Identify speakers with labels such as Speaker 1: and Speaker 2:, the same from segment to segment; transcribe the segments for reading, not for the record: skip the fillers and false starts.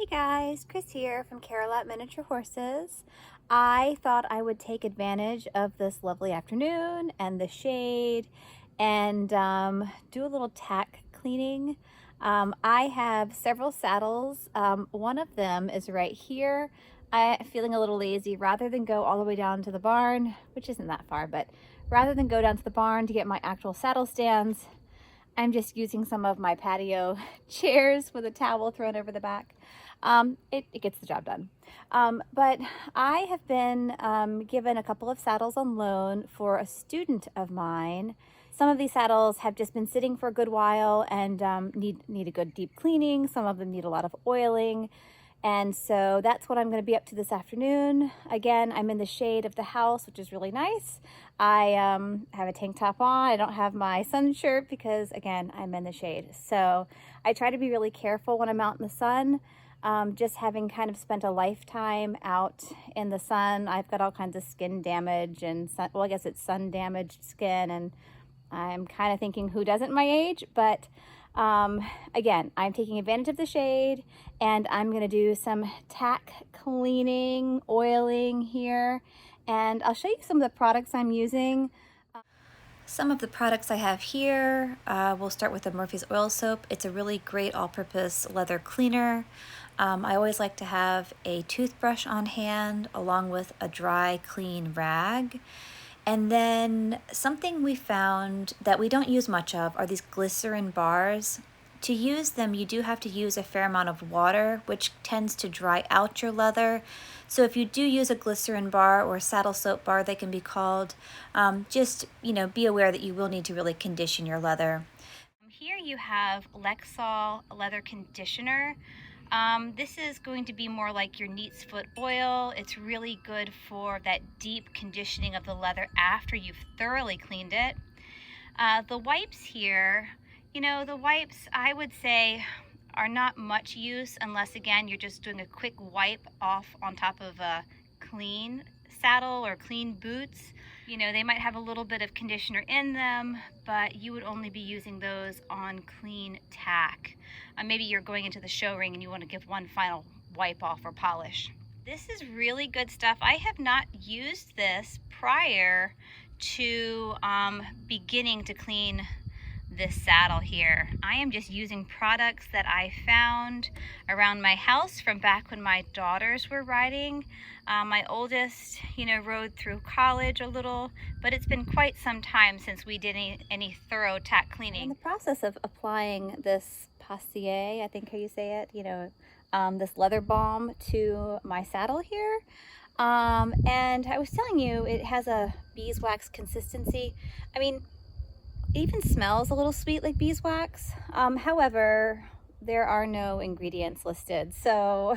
Speaker 1: Hey guys, Chris here from Carolot Miniature Horses. I thought I would take advantage of this lovely afternoon and the shade and do a little tack cleaning. I have several saddles. One of them is right here. I'm feeling a little lazy. Rather than go all the way down to the barn, which isn't that far, but rather than go down to the barn to get my actual saddle stands, I'm just using some of my patio chairs with a towel thrown over the back. It gets the job done. But I have been given a couple of saddles on loan for a student of mine. Some of these saddles have just been sitting for a good while and need a good deep cleaning. Some of them need a lot of oiling. And so that's what I'm going to be up to this afternoon. Again, I'm in the shade of the house, which is really nice. I have a tank top on. I don't have my sun shirt because, again, I'm in the shade. So I try to be really careful when I'm out in the sun. Just having kind of spent a lifetime out in the sun, I've got all kinds of skin damage and well, I guess it's sun damaged skin, and I'm kind of thinking, who doesn't my age? But again, I'm taking advantage of the shade, and I'm going to do some tack cleaning, oiling here, and I'll show you some of the products I'm using. Some of the products I have here, we'll start with the Murphy's Oil Soap. It's a really great all-purpose leather cleaner. I always like to have a toothbrush on hand along with a dry, clean rag. And then something we found that we don't use much of are these glycerin bars. To use them, you do have to use a fair amount of water, which tends to dry out your leather. So if you do use a glycerin bar or a saddle soap bar, they can be called, just be aware that you will need to really condition your leather. Here you have Lexol leather conditioner. This is going to be more like your neat's foot oil. It's really good for that deep conditioning of the leather after you've thoroughly cleaned it. The wipes here, the wipes I would say are not much use unless, again, you're just doing a quick wipe off on top of a clean saddle or clean boots. They might have a little bit of conditioner in them, but you would only be using those on clean tack. Maybe you're going into the show ring and you want to give one final wipe off or polish. This is really good stuff. I have not used this prior to beginning to clean this saddle here. I am just using products that I found around my house from back when my daughters were riding. My oldest, rode through college a little, but it's been quite some time since we did any thorough tack cleaning. In the process of applying this passier, I think how you say it, this leather balm to my saddle here. And I was telling you, it has a beeswax consistency. I mean, it even smells a little sweet like beeswax. However, there are no ingredients listed. So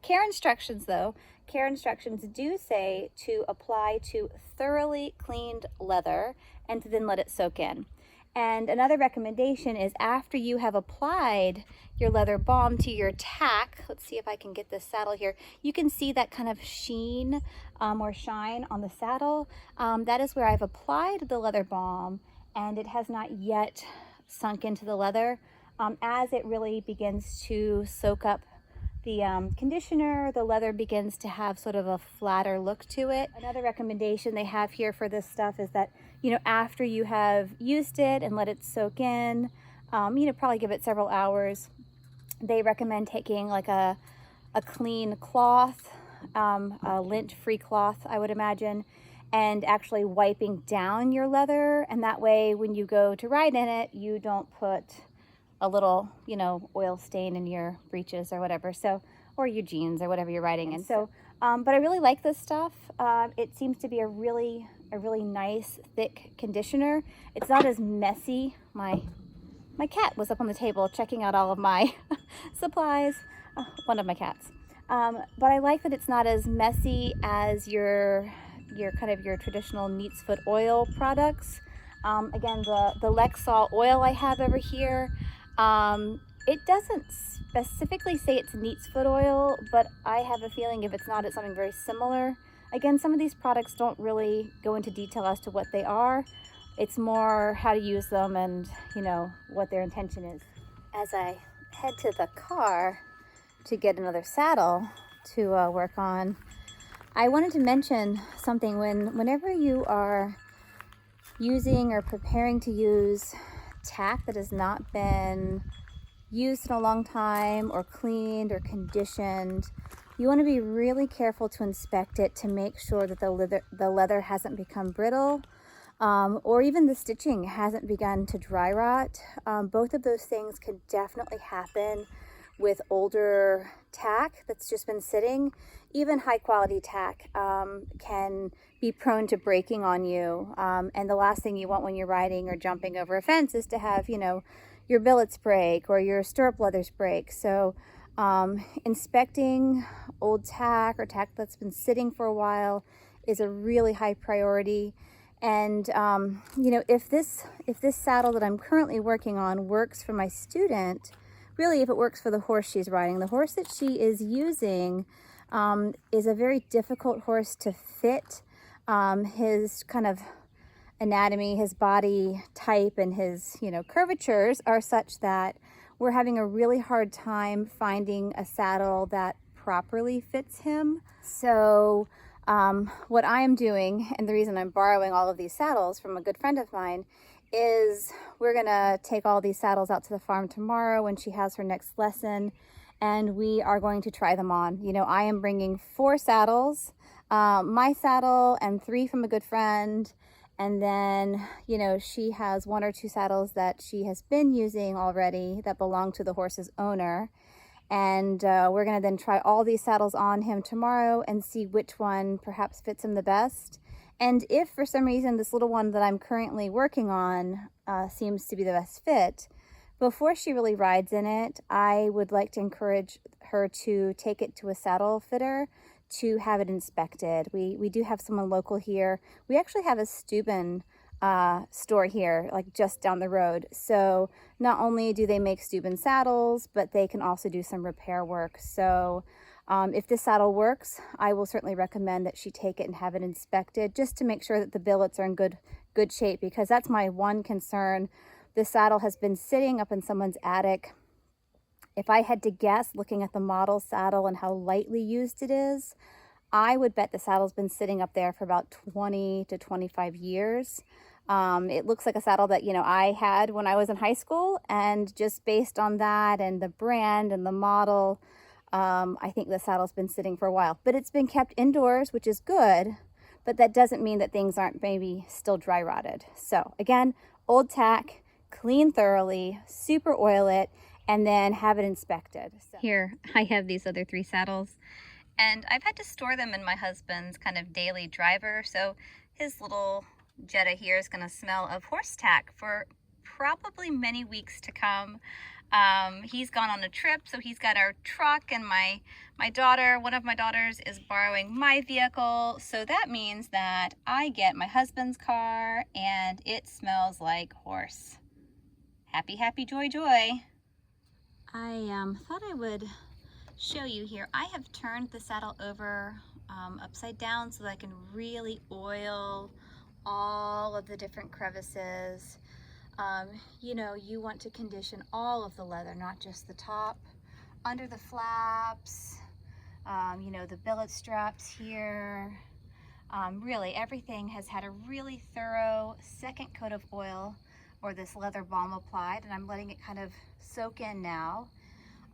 Speaker 1: care instructions though. Care instructions do say to apply to thoroughly cleaned leather and to then let it soak in. And another recommendation is after you have applied your leather balm to your tack, let's see if I can get this saddle here, you can see that kind of sheen or shine on the saddle. That is where I've applied the leather balm, and it has not yet sunk into the leather. As it really begins to soak up the conditioner, the leather begins to have sort of a flatter look to it. Another recommendation they have here for this stuff is that, after you have used it and let it soak in, probably give it several hours, they recommend taking like a clean cloth, a lint-free cloth, I would imagine, and actually wiping down your leather. And that way, when you go to ride in it, you don't put a little, oil stain in your breeches or whatever. So, or your jeans or whatever you're riding in. So, but I really like this stuff. It seems to be a really nice, thick conditioner. It's not as messy. My cat was up on the table checking out all of my supplies. One of my cats. But I like that it's not as messy as your traditional neat's foot oil products. Again, the Lexol oil I have over here, it doesn't specifically say it's neat's foot oil, but I have a feeling if it's not, it's something very similar. Again, some of these products don't really go into detail as to what they are. It's more how to use them and, what their intention is. As I head to the car, to get another saddle to work on. I wanted to mention something. Whenever you are using or preparing to use tack that has not been used in a long time or cleaned or conditioned, you want to be really careful to inspect it to make sure that the leather hasn't become brittle, or even the stitching hasn't begun to dry rot. Both of those things can definitely happen with older tack that's just been sitting. Even high quality tack can be prone to breaking on you. And the last thing you want when you're riding or jumping over a fence is to have, your billets break or your stirrup leathers break. So inspecting old tack or tack that's been sitting for a while is a really high priority. And if this saddle that I'm currently working on works for my student, really if it works for the horse she's riding, the horse that she is using is a very difficult horse to fit. His kind of anatomy, his body type, and his curvatures are such that we're having a really hard time finding a saddle that properly fits him. So what I am doing, and the reason I'm borrowing all of these saddles from a good friend of mine, is we're gonna take all these saddles out to the farm tomorrow when she has her next lesson, and we are going to try them on. I am bringing 4 saddles, my saddle and 3 from a good friend, and then she has 1 or 2 saddles that she has been using already that belong to the horse's owner. And we're going to then try all these saddles on him tomorrow and see which one perhaps fits him the best. And if for some reason this little one that I'm currently working on seems to be the best fit, before she really rides in it, I would like to encourage her to take it to a saddle fitter to have it inspected. We do have someone local here. We actually have a Steuben store here, like just down the road. So not only do they make Steuben saddles, but they can also do some repair work. So if this saddle works, I will certainly recommend that she take it and have it inspected just to make sure that the billets are in good shape, because that's my one concern. This saddle has been sitting up in someone's attic. If I had to guess, looking at the model saddle and how lightly used it is, I would bet the saddle's been sitting up there for about 20 to 25 years. It looks like a saddle that, I had when I was in high school, and just based on that and the brand and the model, I think the saddle's been sitting for a while. But it's been kept indoors, which is good, but that doesn't mean that things aren't maybe still dry rotted. So again, old tack, clean thoroughly, super oil it, and then have it inspected. So here I have these other 3 saddles, and I've had to store them in my husband's kind of daily driver. So his little Jetta here is going to smell of horse tack for probably many weeks to come. He's gone on a trip, so he's got our truck, and my daughter, one of my daughters, is borrowing my vehicle. So that means that I get my husband's car and it smells like horse. Happy, happy, joy, joy. I thought I would show you here. I have turned the saddle over upside down so that I can really oil all of the different crevices. You want to condition all of the leather, not just the top, under the flaps, the billet straps here. Really, everything has had a really thorough second coat of oil, or this leather balm, applied, and I'm letting it kind of soak in now.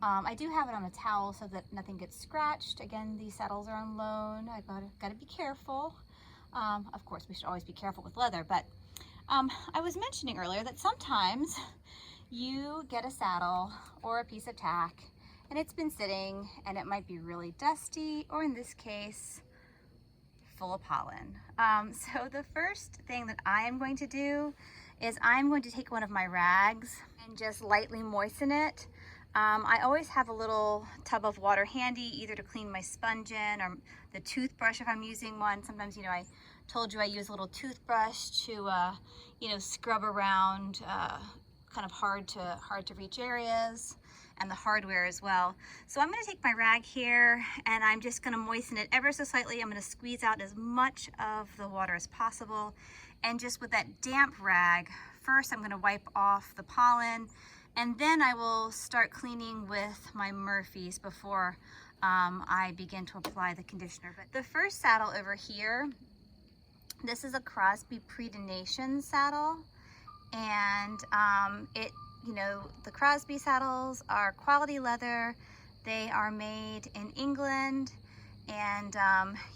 Speaker 1: I do have it on a towel so that nothing gets scratched. Again, these saddles are on loan. I gotta be careful. Of course, we should always be careful with leather, but I was mentioning earlier that sometimes you get a saddle or a piece of tack and it's been sitting and it might be really dusty, or in this case, full of pollen. So the first thing that I am going to do is I'm going to take one of my rags and just lightly moisten it. I always have a little tub of water handy, either to clean my sponge in or the toothbrush if I'm using one. Sometimes, I told you I use a little toothbrush to, scrub around kind of hard to reach areas, and the hardware as well. So I'm going to take my rag here and I'm just going to moisten it ever so slightly. I'm going to squeeze out as much of the water as possible, and just with that damp rag, first I'm going to wipe off the pollen, And then I will start cleaning with my Murphy's before I begin to apply the conditioner. But the first saddle over here, this is a Crosby Predination saddle. And the Crosby saddles are quality leather. They are made in England. And,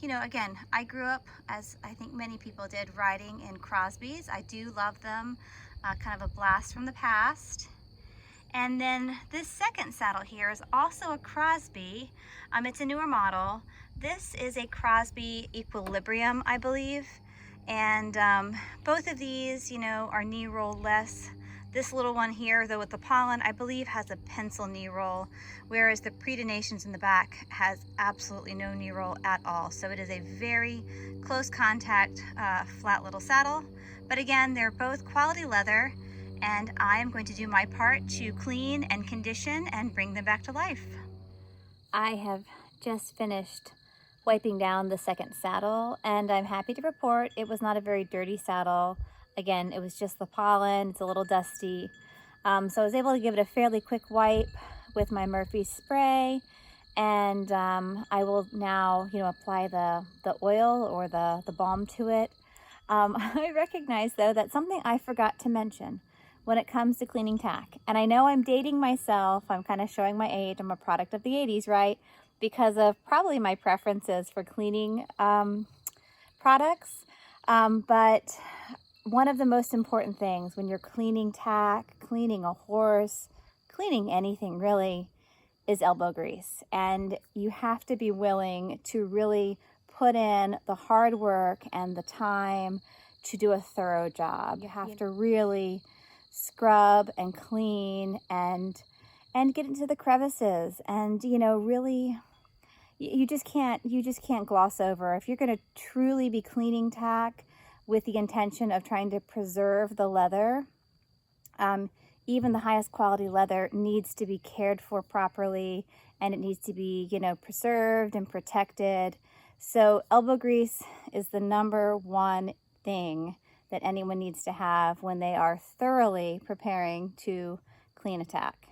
Speaker 1: again, I grew up, as I think many people did, riding in Crosbys. I do love them, kind of a blast from the past. And then this second saddle here is also a Crosby. It's a newer model. This is a Crosby Equilibrium, I believe. And both of these, are knee roll less. This little one here, though, with the pollen, I believe has a pencil knee roll, whereas the Predinations in the back has absolutely no knee roll at all. So it is a very close contact, flat little saddle. But again, they're both quality leather, and I am going to do my part to clean and condition and bring them back to life. I have just finished wiping down the second saddle, and I'm happy to report it was not a very dirty saddle. Again, it was just the pollen. It's a little dusty. So I was able to give it a fairly quick wipe with my Murphy spray, and I will now, apply the oil or the balm to it. I recognize, though, that something I forgot to mention when it comes to cleaning tack. And I know I'm dating myself. I'm kind of showing my age. I'm a product of the 80s, right? Because of probably my preferences for cleaning products. But one of the most important things when you're cleaning tack, cleaning a horse, cleaning anything really, is elbow grease. And you have to be willing to really put in the hard work and the time to do a thorough job. You have to really scrub and clean and get into the crevices, and really you just can't gloss over. If you're going to truly be cleaning tack with the intention of trying to preserve the leather, even the highest quality leather needs to be cared for properly, and it needs to be preserved and protected. So elbow grease is the number one thing that anyone needs to have when they are thoroughly preparing to clean a tack.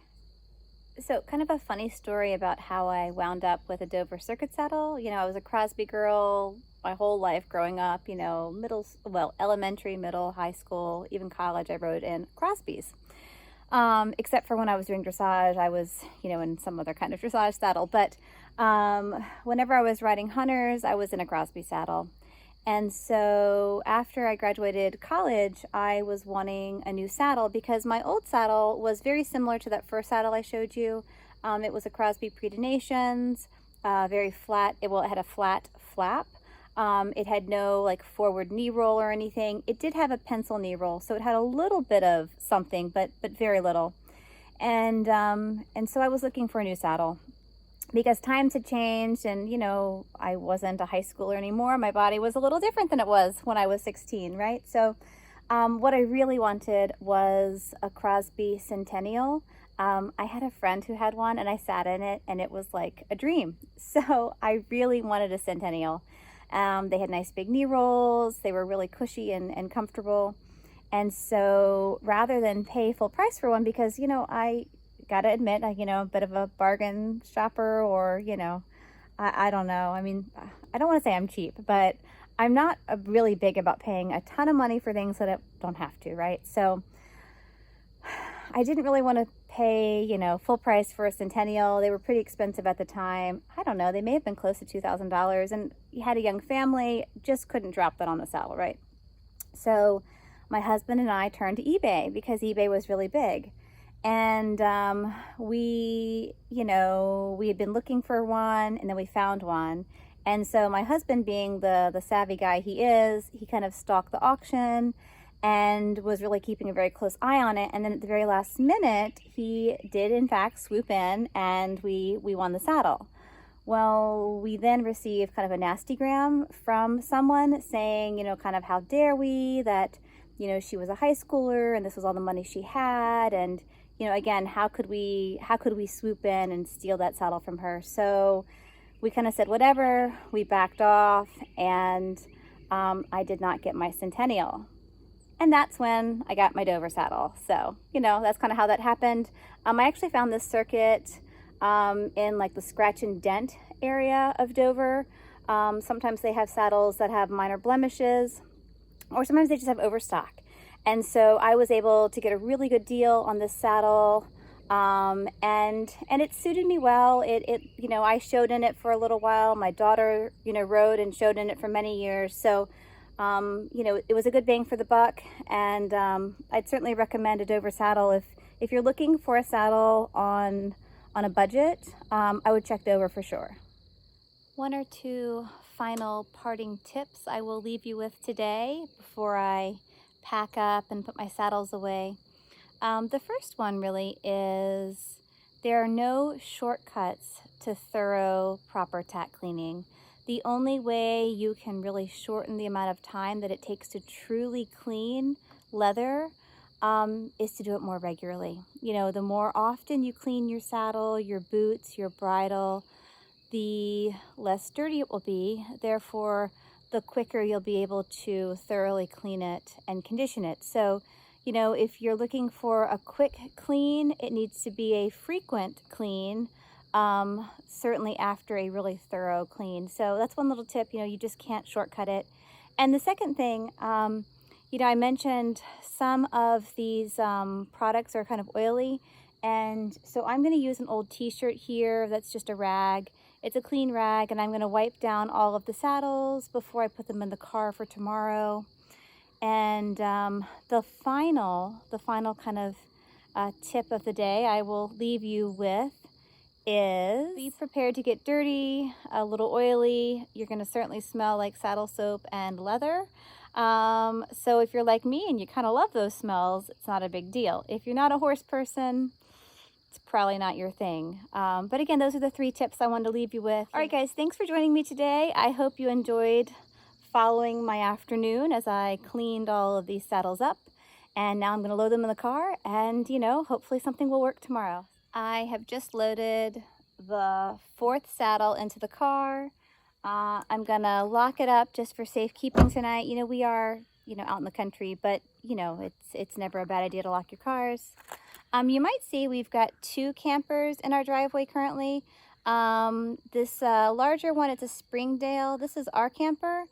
Speaker 1: So kind of a funny story about how I wound up with a Dover circuit saddle. I was a Crosby girl my whole life growing up, elementary, middle, high school, even college, I rode in Crosbys. Except for when I was doing dressage, I was, in some other kind of dressage saddle. But whenever I was riding hunters, I was in a Crosby saddle. And so after I graduated college, I was wanting a new saddle because my old saddle was very similar to that first saddle I showed you. It was a Crosby Predinations, very flat. It had a flat flap. It had no forward knee roll or anything. It did have a pencil knee roll, so it had a little bit of something, but very little. And so I was looking for a new saddle, because times had changed, and I wasn't a high schooler anymore. My body was a little different than it was when I was 16, right? So what I really wanted was a Crosby Centennial. I had a friend who had one, and I sat in it, and it was like a dream. So I really wanted a Centennial. They had nice big knee rolls. They were really cushy and comfortable. And so rather than pay full price for one, because I gotta admit, I'm a bit of a bargain shopper, or I don't know. I mean, I don't want to say I'm cheap, but I'm not really big about paying a ton of money for things that I don't have to, right? So I didn't really want to pay, full price for a Centennial. They were pretty expensive at the time. I don't know, they may have been close to $2,000, and you had a young family, just couldn't drop that on the saddle, right? So my husband and I turned to eBay, because eBay was really big. And we had been looking for one, and then we found one. And so my husband, being the savvy guy he is, he kind of stalked the auction and was really keeping a very close eye on it. And then at the very last minute, he did in fact swoop in, and we won the saddle. Well, we then received kind of a nastygram from someone saying, kind of how dare we, that, she was a high schooler and this was all the money she had, and again, how could we swoop in and steal that saddle from her? So we kind of said whatever. We backed off, and I did not get my Centennial. And that's when I got my Dover saddle. So, you know, that's kind of how that happened. I actually found this circuit in like the scratch and dent area of Dover. Sometimes they have saddles that have minor blemishes, or sometimes they just have overstock. And so I was able to get a really good deal on this saddle, and it suited me well. It you know, I showed in it for a little while. My daughter, you know, rode and showed in it for many years. So you know, it was a good bang for the buck, and I'd certainly recommend a Dover saddle if you're looking for a saddle on a budget. I would check Dover for sure. One or two final parting tips I will leave you with today before I pack up and put my saddles away. The first one really is there are no shortcuts to thorough, proper tack cleaning. The only way you can really shorten the amount of time that it takes to truly clean leather is to do it more regularly. You know, the more often you clean your saddle, your boots, your bridle, the less dirty it will be. Therefore, the quicker you'll be able to thoroughly clean it and condition it. So, you know, if you're looking for a quick clean, it needs to be a frequent clean, certainly after a really thorough clean. So that's one little tip, you know, you just can't shortcut it. And the second thing, you know, I mentioned some of these products are kind of oily. And so I'm going to use an old t-shirt here that's just a rag. It's a clean rag, and I'm going to wipe down all of the saddles before I put them in the car for tomorrow. And the final kind of tip of the day I will leave you with is be prepared to get dirty, a little oily. You're going to certainly smell like saddle soap and leather. So if you're like me and you kind of love those smells, it's not a big deal. If you're not a horse person, it's probably not your thing. But again, those are the 3 tips I wanted to leave you with. All right, guys, thanks for joining me today. I hope you enjoyed following my afternoon as I cleaned all of these saddles up. And now I'm going to load them in the car, and, you know, hopefully something will work tomorrow. I have just loaded the 4th saddle into the car. I'm going to lock it up just for safekeeping tonight. You know, we are, you know, out in the country, but, you know, it's never a bad idea to lock your cars. You might see we've got 2 campers in our driveway currently. This larger one, it's a Springdale. This is our camper.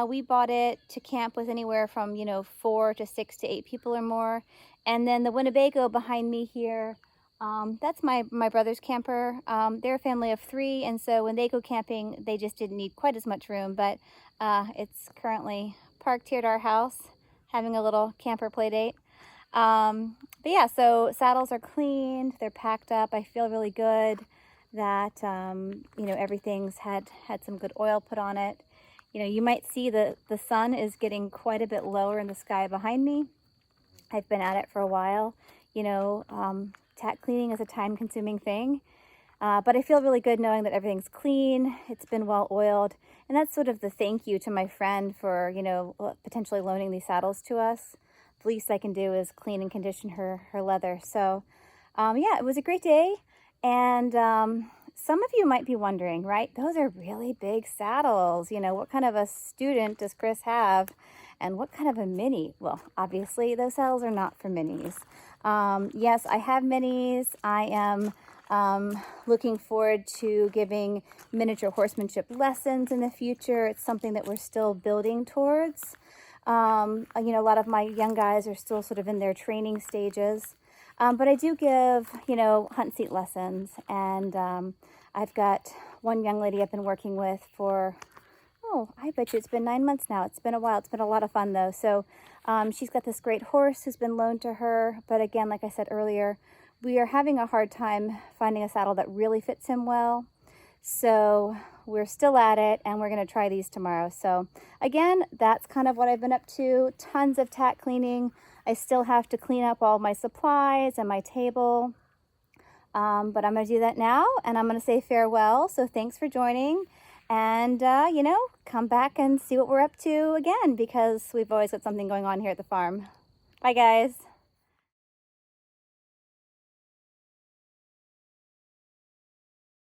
Speaker 1: We bought it to camp with anywhere from, you know, 4 to 6 to 8 people or more. And then the Winnebago behind me here, that's my brother's camper. They're a family of 3, and so when they go camping, they just didn't need quite as much room, but it's currently parked here at our house, having a little camper play date. But yeah, so saddles are cleaned, they're packed up. I feel really good that, you know, everything's had some good oil put on it. You know, you might see the sun is getting quite a bit lower in the sky behind me. I've been at it for a while. You know, tack cleaning is a time-consuming thing, but I feel really good knowing that everything's clean, it's been well oiled, and that's sort of the thank you to my friend for, you know, potentially loaning these saddles to us. The least I can do is clean and condition her leather. So, yeah, it was a great day, and some of you might be wondering, right? Those are really big saddles. You know, what kind of a student does Chris have? And what kind of a mini? Well, obviously, those saddles are not for minis. Yes, I have minis. I am looking forward to giving miniature horsemanship lessons in the future. It's something that we're still building towards. You know, a lot of my young guys are still sort of in their training stages. But I do give, you know, hunt seat lessons, and I've got one young lady I've been working with for, oh, I bet you it's been 9 months now. It's been a while. It's been a lot of fun, though. So she's got this great horse who's been loaned to her. But again, like I said earlier, we are having a hard time finding a saddle that really fits him well. So we're still at it, and we're going to try these tomorrow. So again, that's kind of what I've been up to. Tons of tack cleaning. I still have to clean up all my supplies and my table. But I'm going to do that now, and I'm going to say farewell. So thanks for joining. And, you know, come back and see what we're up to again, because we've always got something going on here at the farm. Bye, guys.